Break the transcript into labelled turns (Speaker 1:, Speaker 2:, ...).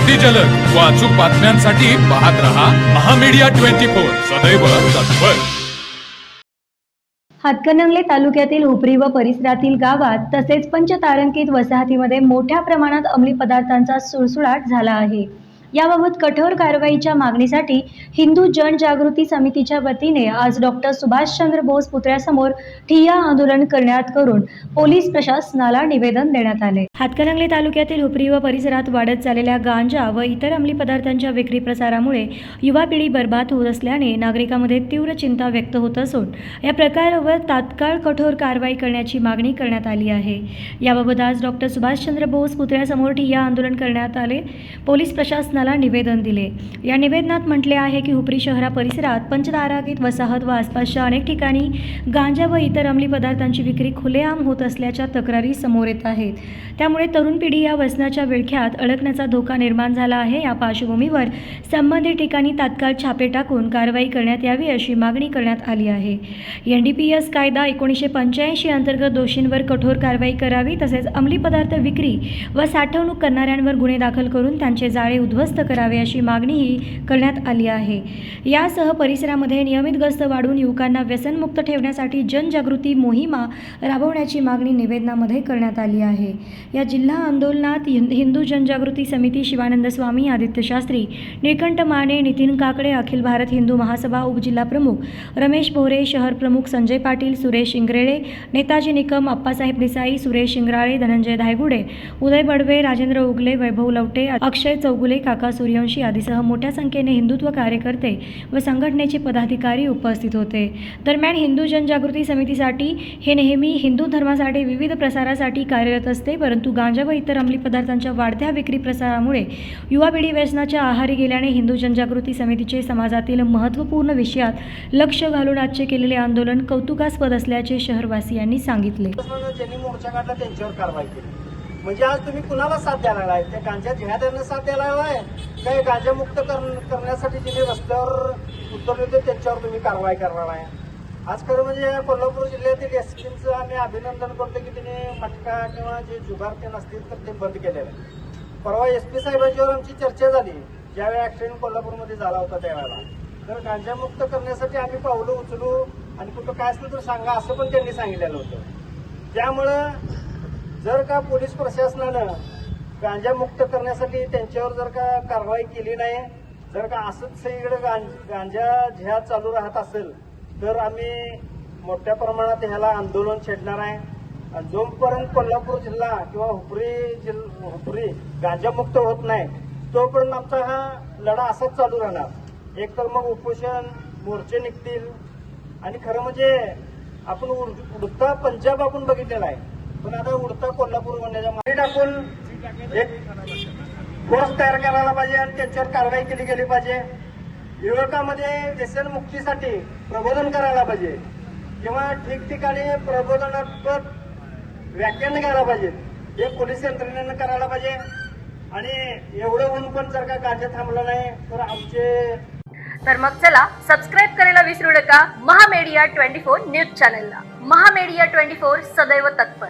Speaker 1: अति जलद व अचूक बातम्यांसाठी पाहत रहा महामीडिया 24 सदैव तत्पर।
Speaker 2: हातकणंगले तालुक्यातील हुपरी व परिसरातील गावात तसेच पंचतारांकित वसाहतीमध्ये मोठ्या प्रमाणात अंमली पदार्थांचा सुळसुळाट झाला आहे। याबाबत कठोर कारवाईच्या मागणीसाठी हिंदू जनजागृती समितीच्या वतीने आज डॉक्टर सुभाषचंद्र बोस पुतळ्यासमोर ठिय्या आंदोलन करण्यात करून पोलीस प्रशासनाला निवेदन देण्यात आले। हातकणंगले तालुक्यातील हुपरी व परिसरात वाढत चाललेल्या गांजा व इतर अंमली पदार्थांच्या विक्री प्रसारामुळे युवा पिढी बर्बाद होत असल्याने नागरिकांमध्ये तीव्र चिंता व्यक्त होत असून या प्रकारावर तात्काळ कठोर कारवाई करण्याची मागणी करण्यात आली आहे। याबाबत आज डॉक्टर सुभाषचंद्र बोस पुतळ्यासमोर ठिय्या आंदोलन करण्यात आले। पोलीस प्रशासनाला निवेदन दिले। या निवेदनात म्हटले आहे की हुपरी शहरा परिसरात पंचतारांकित वसाहत व आसपासच्या अनेक ठिकाणी गांजा व इतर अंमली पदार्थांची विक्री खुलेआम होत असल्याच्या तक्रारी समोर येत आहेत। त्यामुळे तरुण पिढी या व्यसनाच्या विळख्यात अडकण्याचा धोका निर्माण झाला आहे। या पार्श्वभूमीवर संबंधित ठिकाणी तात्काळ छापे टाकून कारवाई करण्यात यावी अशी मागणी करण्यात आली आहे। NDPS कायदा 1985 अंतर्गत दोषींवर कठोर कारवाई करावी तसेच अंमली पदार्थ विक्री व साठवणूक करणाऱ्यांवर गुन्हे दाखल करून त्यांचे जाळे उद्ध्वस्त करावे अशी मागणीही करण्यात आली आहे। यासह परिसरामध्ये नियमित गस्त वाढवून युवकांना व्यसनमुक्त ठेवण्यासाठी जनजागृती मोहिमा राबवण्याची मागणी निवेदनामध्ये करण्यात आली आहे। या जिल्हा आंदोलनात हिंदू जनजागृती समिती, शिवानंद स्वामी, आदित्य शास्त्री, निळकंठ माने, नितीन काकडे, अखिल भारत हिंदू महासभा उपजिल्हा प्रमुख रमेश भोरे, शहर प्रमुख संजय पाटील, सुरेश इंगरेळे, नेताजी निकम, अप्पासाहेब देसाई, सुरेश इंगराळे, धनंजय धायगुडे, उदय बडवे, राजेंद्र उगले, वैभव लवटे, अक्षय चौगुले, काका सूर्यवंशी आदीसह मोठ्या संख्येने हिंदुत्व कार्यकर्ते व संघटनेचे पदाधिकारी उपस्थित होते। दरम्यान हिंदू जनजागृती समितीसाठी हे नेहमी हिंदू धर्मासाठी विविध प्रसारासाठी कार्यरत असते, परंतु गांजा व इतर अंमली पदार्थांच्या वाढत्या विक्री प्रसारामुळे युवा पिढी व्यसनाच्या आहारी गेल्याने हिंदू जनजागृती समितीचे समाजातील महत्त्वपूर्ण विषयात लक्ष घालून आजचे केलेले आंदोलन कौतुकास्पद असल्याचे शहरवासियांनी सांगितले।
Speaker 3: ज्यांनी मोर्चा काढला त्यांच्यावर कारवाई केली म्हणजे आज तुम्ही कुणाला साथ द्यायला लागलाय? त्या गांजा जिहाद्यांना साथ द्यायला लागलाय काय? गांजा मुक्त करण्यासाठी जिथे रस्त्यावर उतरले होते त्यांच्यावर तुम्ही कारवाई करणार आहे? आज खरं म्हणजे कोल्हापूर जिल्ह्यातील एसपींचं आम्ही अभिनंदन करतो की त्यांनी मटका किंवा जे जुगार ते नसतील तर ते बंद केलेलं आहे। परवा SP साहेबांच्यावर आमची चर्चा झाली ज्यावेळी ऍक्सिडेंट कोल्हापूरमध्ये झाला होता त्यावेळेला। तर गांजा मुक्त करण्यासाठी आम्ही पावलं उचलू आणि कुठं काय असलं तर सांगा असं पण त्यांनी सांगितलेलं होतं। त्यामुळं जर का पोलीस प्रशासनानं गांजा मुक्त करण्यासाठी त्यांच्यावर जर का कारवाई केली नाही, जर का असंच सगळीकडे गांजा जिहाद चालू राहत असेल तर आम्ही मोठ्या प्रमाणात ह्याला आंदोलन छेडणार आहे। जोपर्यंत कोल्हापूर जिल्हा किंवा हुपरी गांजामुक्त होत नाही तोपर्यंत आमचा हा लढा असाच चालू राहणार। एक तर मग उपोषण मोर्चे निघतील आणि खरं म्हणजे आपण उडता पंजाब आपण बघितलेला आहे, पण आता उडता कोल्हापूर होण्याच्या मागे टाकून एक फोर्स तयार करायला पाहिजे आणि त्यांच्यावर कारवाई केली गेली पाहिजे। युवकांमध्ये व्यसनमुक्तीसाठी प्रबोधन करायला पाहिजे किंवा ठिकठिकाणी प्रबोधनात्मक व्याख्यान घ्यायला पाहिजे, हे पोलीस यंत्रणेनं करायला पाहिजे। आणि एवढं होऊन पण जर का गांजा थांबला नाही तर
Speaker 4: मग चला सबस्क्राईब करायला विसरू नका महामीडिया 24 न्यूज चॅनलला। महामीडिया 24 सदैव तत्पर।